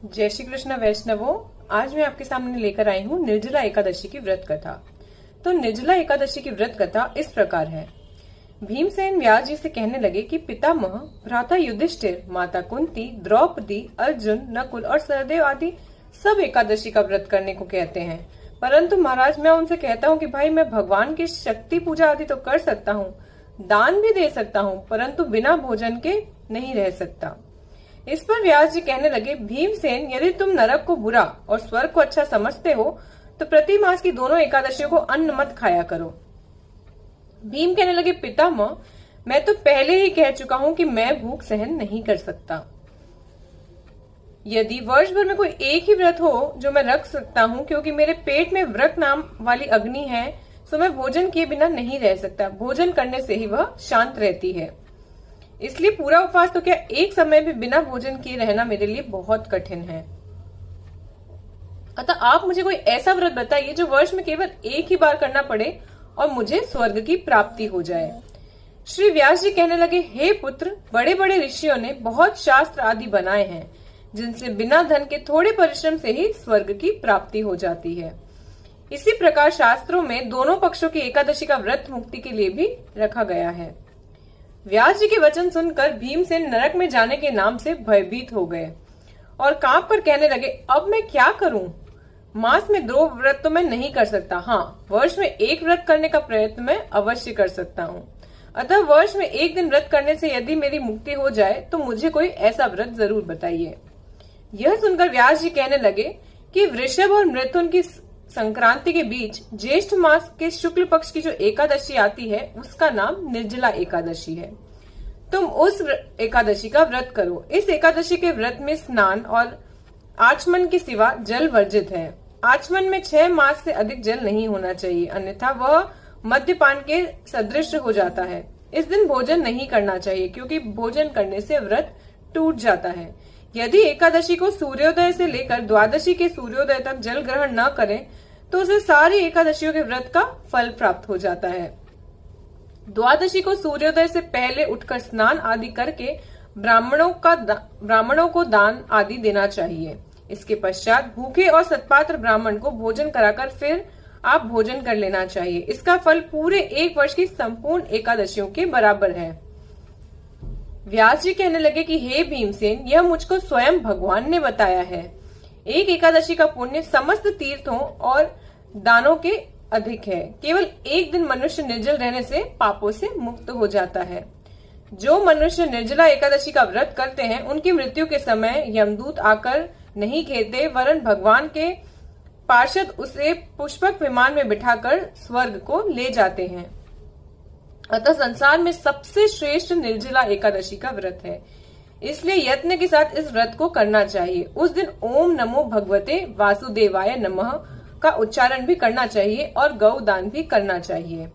जय श्री कृष्ण वैष्णवों। आज मैं आपके सामने लेकर आई हूँ निर्जला एकादशी की व्रत कथा। तो निर्जला एकादशी की व्रत कथा इस प्रकार है। भीमसेन व्यास जी से कहने लगे कि पितामह, भ्राता युधिष्ठिर, माता कुंती, द्रौपदी, अर्जुन, नकुल और सहदेव आदि सब एकादशी का व्रत करने को कहते हैं, परंतु महाराज मैं उनसे कहता हूँ कि भाई मैं भगवान की शक्ति पूजा आदि तो कर सकता हूँ, दान भी दे सकता हूँ, परंतु बिना भोजन के नहीं रह सकता। इस पर व्यास जी कहने लगे, भीमसेन, यदि तुम नरक को बुरा और स्वर्ग को अच्छा समझते हो तो प्रति मास की दोनों एकादशियों को अन्न मत खाया करो। भीम कहने लगे, पितामह, मैं तो पहले ही कह चुका हूं कि मैं भूख सहन नहीं कर सकता। यदि वर्ष भर में कोई एक ही व्रत हो जो मैं रख सकता हूं, क्योंकि मेरे पेट में व्रत नाम वाली अग्नि है, तो मैं भोजन किए बिना नहीं रह सकता। भोजन करने से ही वह शांत रहती है, इसलिए पूरा उपवास तो क्या एक समय भी बिना भोजन किए रहना मेरे लिए बहुत कठिन है। अतः आप मुझे कोई ऐसा व्रत बताइए जो वर्ष में केवल एक ही बार करना पड़े और मुझे स्वर्ग की प्राप्ति हो जाए। श्री व्यास जी कहने लगे, हे पुत्र, बड़े बड़े ऋषियों ने बहुत शास्त्र आदि बनाए हैं जिनसे बिना धन के थोड़े परिश्रम से ही स्वर्ग की प्राप्ति हो जाती है। इसी प्रकार शास्त्रों में दोनों पक्षों की एकादशी का व्रत मुक्ति के लिए भी रखा गया है। व्यास जी के वचन सुनकर भीमसेन नरक में जाने के नाम से भयभीत हो गए और कांप कर कहने लगे, अब मैं क्या करूं? मास में 2 व्रत तो मैं नहीं कर सकता। हाँ, वर्ष में एक व्रत करने का प्रयत्न मैं अवश्य कर सकता हूँ। अतः वर्ष में एक दिन व्रत करने से यदि मेरी मुक्ति हो जाए तो मुझे कोई ऐसा व्रत जरूर बताइए। यह सुनकर व्यास जी कहने लगे कि वृषभ और मृथुन की संक्रांति के बीच ज्येष्ठ मास के शुक्ल पक्ष की जो एकादशी आती है उसका नाम निर्जला एकादशी है। तुम उस एकादशी का व्रत करो। इस एकादशी के व्रत में स्नान और आचमन के सिवा जल वर्जित है। आचमन में 6 मास से अधिक जल नहीं होना चाहिए, अन्यथा वह मद्यपान के सदृश हो जाता है। इस दिन भोजन नहीं करना चाहिए, क्योंकि भोजन करने से व्रत टूट जाता है। यदि एकादशी को सूर्योदय से लेकर द्वादशी के सूर्योदय तक जल ग्रहण न करें तो उसे सारी एकादशियों के व्रत का फल प्राप्त हो जाता है। द्वादशी को सूर्योदय से पहले उठकर स्नान आदि करके ब्राह्मणों को दान आदि देना चाहिए। इसके पश्चात भूखे और सत्पात्र ब्राह्मण को भोजन कराकर फिर आप भोजन कर लेना चाहिए। इसका फल पूरे 1 वर्ष की संपूर्ण एकादशियों के बराबर है। व्यास जी कहने लगे कि हे भीमसेन, यह मुझको स्वयं भगवान ने बताया है। एक एकादशी का पुण्य समस्त तीर्थों और दानों के अधिक है। केवल एक दिन मनुष्य निर्जल रहने से पापों से मुक्त हो जाता है। जो मनुष्य निर्जला एकादशी का व्रत करते हैं उनकी मृत्यु के समय यमदूत आकर नहीं घेरते, वरन भगवान के पार्षद उसे पुष्पक विमान में बिठाकर स्वर्ग को ले जाते हैं। अतः संसार में सबसे श्रेष्ठ निर्जला एकादशी का व्रत है, इसलिए यत्न के साथ इस व्रत को करना चाहिए। उस दिन ओम नमो भगवते वासुदेवाय नमः का उच्चारण भी करना चाहिए और गौदान भी करना चाहिए।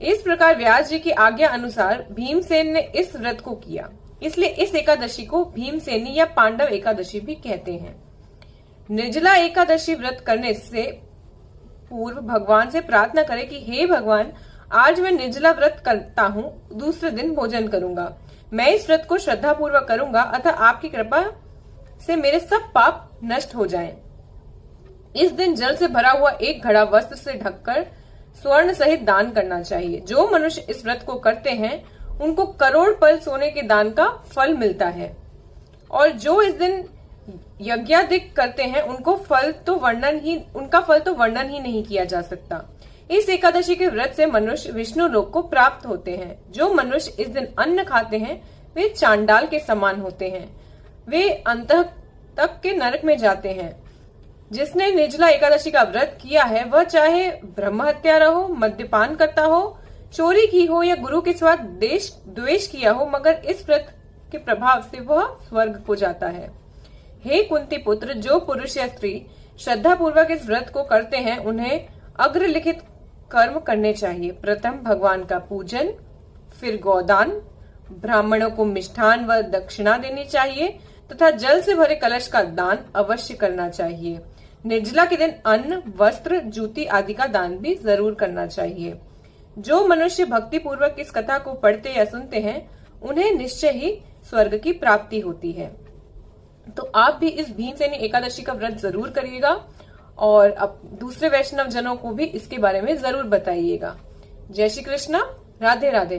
इस प्रकार व्यास जी की आज्ञा अनुसार भीमसेन ने इस व्रत को किया, इसलिए इस एकादशी को भीमसेनी या पांडव एकादशी भी कहते हैं। निर्जला एकादशी व्रत करने से पूर्व भगवान से प्रार्थना करें कि हे भगवान, आज मैं निर्जला व्रत करता हूँ, दूसरे दिन भोजन करूंगा। मैं इस व्रत को श्रद्धा पूर्वक करूंगा, अतः आपकी कृपा से मेरे सब पाप नष्ट हो जाएं। इस दिन जल से भरा हुआ एक घड़ा वस्त्र से ढककर स्वर्ण सहित दान करना चाहिए। जो मनुष्य इस व्रत को करते हैं उनको करोड़ पल सोने के दान का फल मिलता है, और जो इस दिन यज्ञादिक करते हैं उनका फल तो वर्णन ही नहीं किया जा सकता। इस एकादशी के व्रत से मनुष्य विष्णु लोक को प्राप्त होते हैं। जो मनुष्य इस दिन अन्न खाते हैं वे चांडाल के समान होते हैं, वे अंत तक के नरक में जाते हैं। जिसने निर्जला एकादशी का व्रत किया है वह चाहे ब्रह्म हत्यारा हो, मद्यपान करता हो, चोरी की हो या गुरु के साथ द्वेष किया हो, मगर इस व्रत के प्रभाव से वह स्वर्ग को जाता है। हे कुंती पुत्र, जो पुरुष या स्त्री श्रद्धा पूर्वक इस व्रत को करते हैं उन्हें अग्रलिखित कर्म करने चाहिए। प्रथम भगवान का पूजन, फिर गौदान, ब्राह्मणों को मिष्ठान व दक्षिणा देनी चाहिए तथा जल से भरे कलश का दान अवश्य करना चाहिए। निर्जला के दिन अन्न, वस्त्र, जूती आदि का दान भी जरूर करना चाहिए। जो मनुष्य भक्ति पूर्वक इस कथा को पढ़ते या सुनते हैं उन्हें निश्चय ही स्वर्ग की प्राप्ति होती है। तो आप भी इस भीमसेनी एकादशी का व्रत जरूर करिएगा और अब दूसरे वैष्णव जनों को भी इसके बारे में जरूर बताइएगा। जय श्री कृष्णा, राधे राधे।